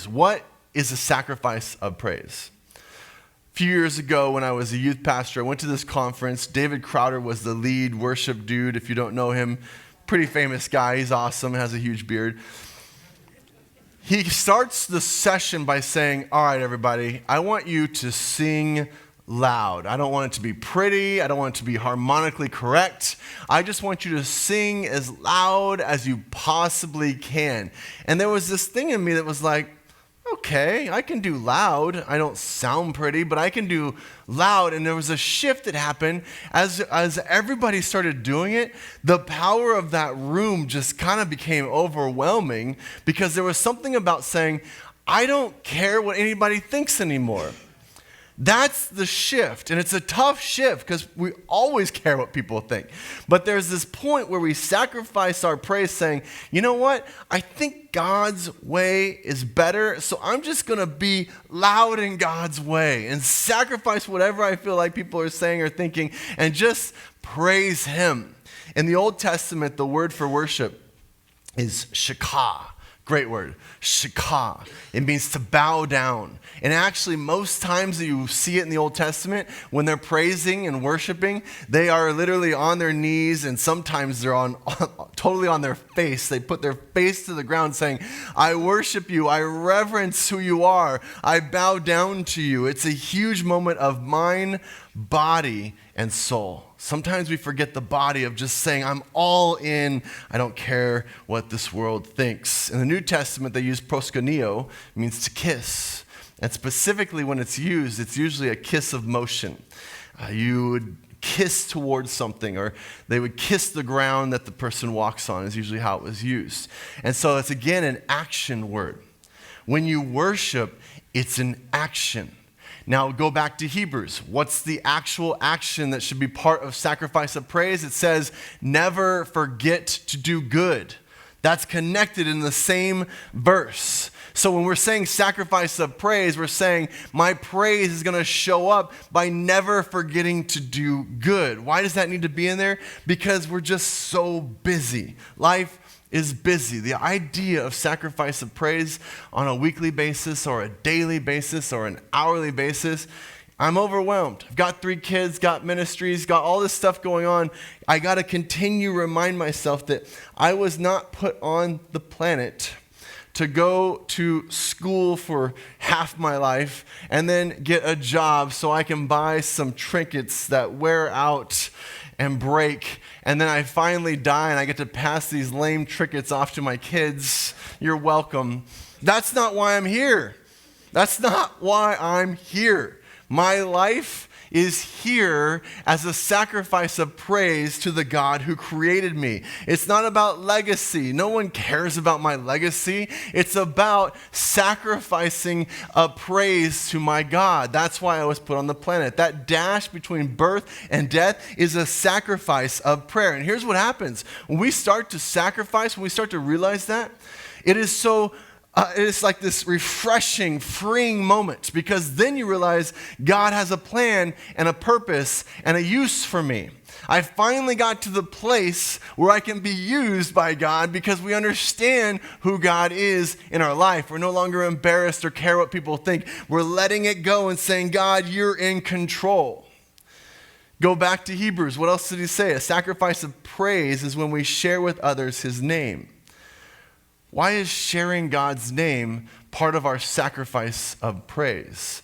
praise. What is a sacrifice of praise? A few years ago when I was a youth pastor, I went to this conference. David Crowder was the lead worship dude. If you don't know him, pretty famous guy. He's awesome, has a huge beard. He starts the session by saying, all right, everybody, I want you to sing loud. I don't want it to be pretty. I don't want it to be harmonically correct. I just want you to sing as loud as you possibly can. And there was this thing in me that was like, okay, I can do loud. I don't sound pretty, but I can do loud. And there was a shift that happened as everybody started doing it. The power of that room just kind of became overwhelming because there was something about saying, I don't care what anybody thinks anymore. That's the shift, and it's a tough shift because we always care what people think. But there's this point where we sacrifice our praise saying, you know what? I think God's way is better, so I'm just going to be loud in God's way and sacrifice whatever I feel like people are saying or thinking and just praise Him. In the Old Testament, the word for worship is SHACHAH. Great word, SHACHAH. It means to bow down. And actually, most times that you see it in the Old Testament, when they're praising and worshiping, they are literally on their knees, and sometimes they're totally on their face. They put their face to the ground saying, I worship you, I reverence who you are, I bow down to you. It's a huge moment of mind, body, and soul. Sometimes we forget the body of just saying, I'm all in. I don't care what this world thinks. In the New Testament, they use proskUNEO, means to kiss. And specifically when it's used, it's usually a kiss of motion. You would kiss towards something, or they would kiss the ground that the person walks on is usually how it was used. And so it's, again, an action word. When you worship, it's an action. Now go back to Hebrews. What's the actual action that should be part of sacrifice of praise? It says, never forget to do good. That's connected in the same verse. So when we're saying sacrifice of praise, we're saying my praise is going to show up by never forgetting to do good. Why does that need to be in there? Because we're just so busy. Life is busy. The idea of sacrifice of praise on a weekly basis or a daily basis or an hourly basis, I'm overwhelmed. I've got 3 kids, got ministries, got all this stuff going on. I got to continue to remind myself that I was not put on the planet to go to school for half my life and then get a job so I can buy some trinkets that wear out and break, and then I finally die and I get to pass these lame trinkets off to my kids. You're welcome. That's not why I'm here. That's not why I'm here. My life is here as a sacrifice of praise to the God who created me. It's not about legacy. No one cares about my legacy. It's about sacrificing a praise to my God. That's why I was put on the planet. That dash between birth and death is a sacrifice of prayer. And here's what happens. When we start to sacrifice, when we start to realize that, it is like this refreshing, freeing moment, because then you realize God has a plan and a purpose and a use for me. I finally got to the place where I can be used by God because we understand who God is in our life. We're no longer embarrassed or care what people think. We're letting it go and saying, God, you're in control. Go back to Hebrews. What else did he say? A sacrifice of praise is when we share with others his name. Why is sharing God's name part of our sacrifice of praise?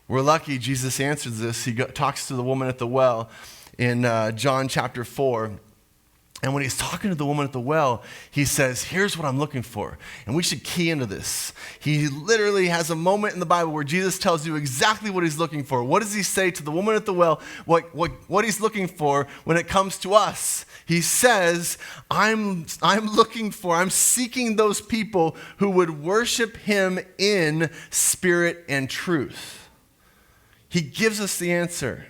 We're lucky Jesus answers this. He talks to the woman at the well in John chapter 4. And when he's talking to the woman at the well, he says, here's what I'm looking for. And we should key into this. He literally has a moment in the Bible where Jesus tells you exactly what he's looking for. What does he say to the woman at the well? What he's looking for when it comes to us? He says, I'm seeking those people who would worship him in spirit and truth. He gives us the answer.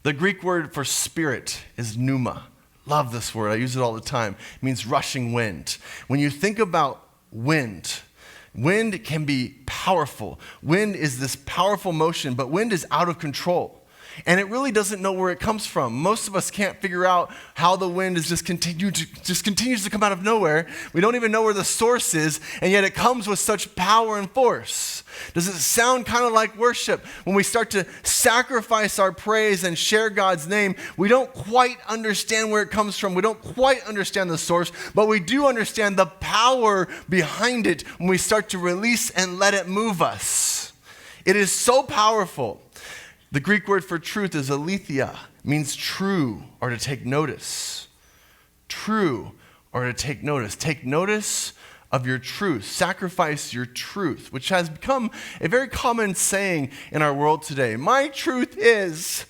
The Greek word for spirit is pneuma. Love this word. I use it all the time. It means rushing wind. When you think about wind can be powerful. Wind is this powerful motion, but wind is out of control. And it really doesn't know where it comes from. Most of us can't figure out how the wind is continues to come out of nowhere. We don't even know where the source is, and yet it comes with such power and force. Does it sound kind of like worship? When we start to sacrifice our praise and share God's name, we don't quite understand where it comes from. We don't quite understand the source, but we do understand the power behind it when we start to release and let it move us. It is so powerful. The Greek word for truth is aletheia, means true or to take notice. True or to take notice. Take notice of your truth. Sacrifice your truth, which has become a very common saying in our world today. My truth is.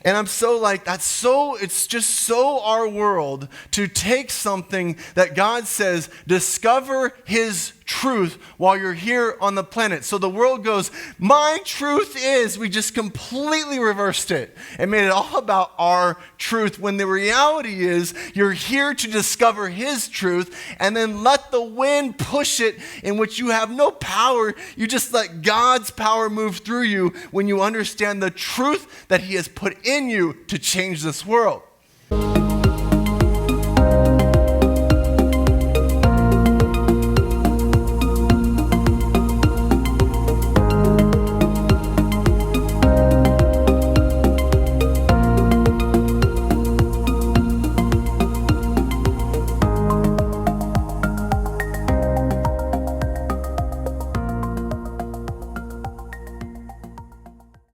And I'm so like, it's just so our world to take something that God says, discover his truth while you're here on the planet. So the world goes, my truth is, we just completely reversed it and made it all about our truth, when the reality is you're here to discover his truth and then let the wind push it, in which you have no power. You just let God's power move through you when you understand the truth that he has put in you to change this world.